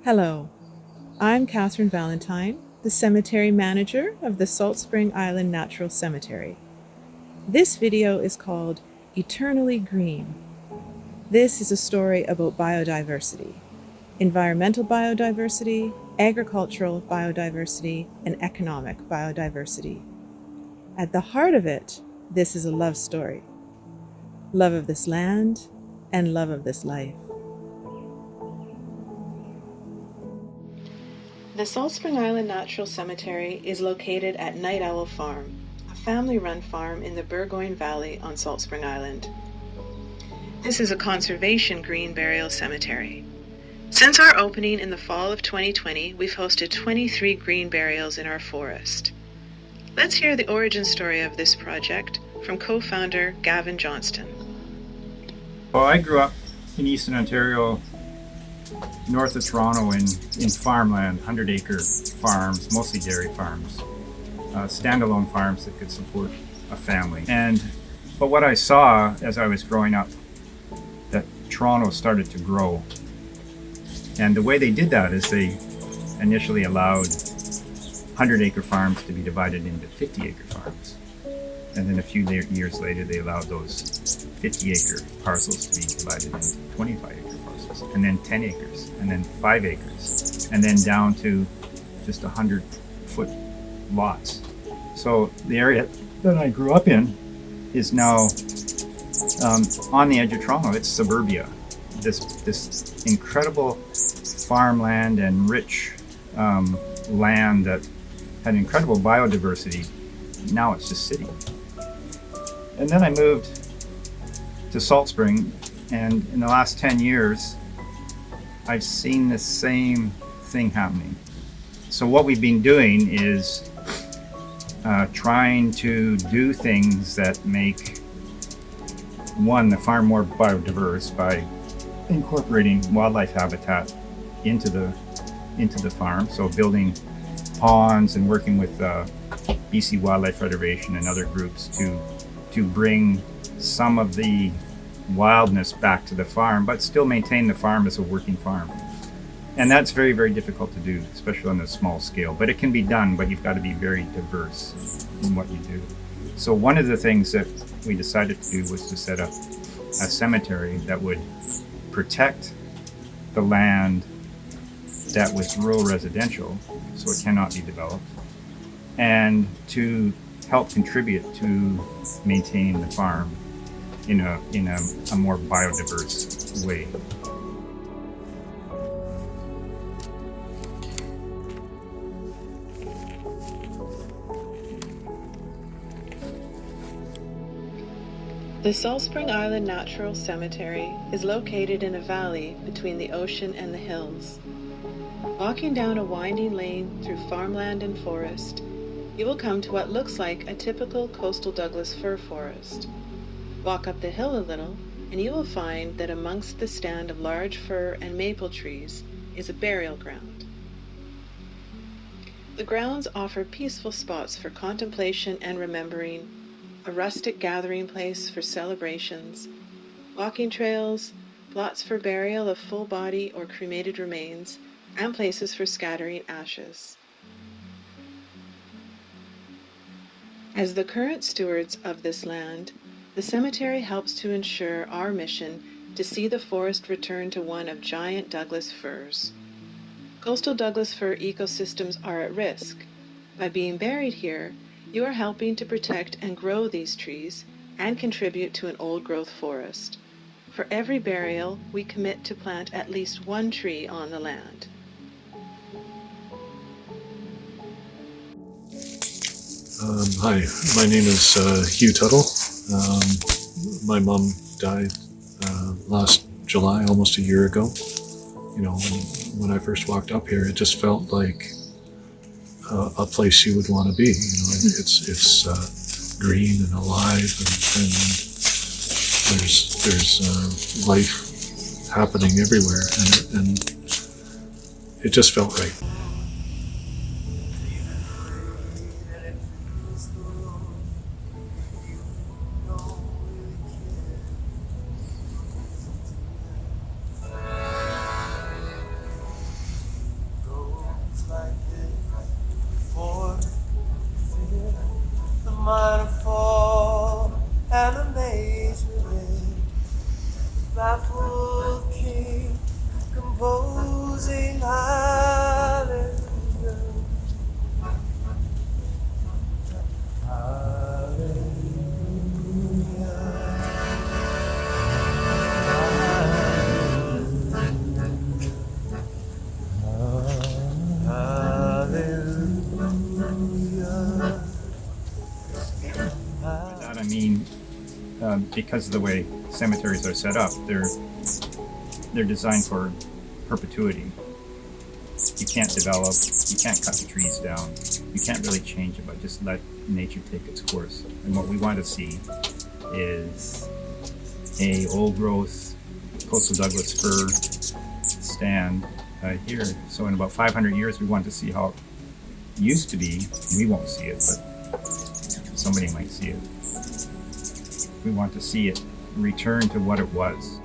Hello, I'm Catherine Valentine, the cemetery manager of the Salt Spring Island Natural Cemetery. This video is called Eternally Green. This is a story about biodiversity, environmental biodiversity, agricultural biodiversity, and economic biodiversity. At the heart of it, this is a love story. Love of this land and love of this life. The Salt Spring Island Natural Cemetery is located at Night Owl Farm, a family-run farm in the Burgoyne Valley on Salt Spring Island. This is a conservation green burial cemetery. Since our opening in the fall of 2020, we've hosted 23 green burials in our forest. Let's hear the origin story of this project from co-founder Gavin Johnston. Well, I grew up in Eastern Ontario, north of Toronto, in farmland, 100-acre farms, mostly dairy farms, standalone farms that could support a family. But what I saw as I was growing up, that Toronto started to grow. And the way they did that is they initially allowed 100-acre farms to be divided into 50-acre farms. And then a few years later, they allowed those 50-acre parcels to be divided into 25-acre parcels, and then 10 acres, and then 5 acres, and then down to just 100-foot lots. So the area that I grew up in is now on the edge of Toronto. It's suburbia. This incredible farmland and rich land that had incredible biodiversity. Now it's just city. And then I moved to Salt Spring, and in the last 10 years, I've seen the same thing happening. So what we've been doing is trying to do things that make, one, the farm more biodiverse by incorporating wildlife habitat into the farm. So building ponds and working with BC Wildlife Federation and other groups to bring some of the wildness back to the farm, but still maintain the farm as a working farm. And that's very, very difficult to do, especially on a small scale. But it can be done, but you've got to be very diverse in what you do. So one of the things that we decided to do was to set up a cemetery that would protect the land that was rural residential, so it cannot be developed, and to help contribute to maintaining the farm in a more biodiverse way. The Salt Spring Island Natural Cemetery is located in a valley between the ocean and the hills. Walking down a winding lane through farmland and forest, you will come to what looks like a typical coastal Douglas fir forest. Walk up the hill a little, and you will find that amongst the stand of large fir and maple trees is a burial ground. The grounds offer peaceful spots for contemplation and remembering, a rustic gathering place for celebrations, walking trails, plots for burial of full body or cremated remains, and places for scattering ashes. As the current stewards of this land, the cemetery helps to ensure our mission to see the forest return to one of giant Douglas firs. Coastal Douglas fir ecosystems are at risk. By being buried here, you are helping to protect and grow these trees and contribute to an old-growth forest. For every burial, we commit to plant at least one tree on the land. Hi, my name is Hugh Tuttle. My mom died last July, almost a year ago. You know, when I first walked up here, it just felt like a place you would want to be. You know, it's green and alive, and there's life happening everywhere, and it just felt right. because of the way cemeteries are set up, they're designed for perpetuity. You can't develop, you can't cut the trees down, you can't really change it, but just let nature take its course. And what we want to see is a old growth coastal Douglas fir stand here. So in about 500 years, we want to see how it used to be. We won't see it, but somebody might see it. We want to see it return to what it was.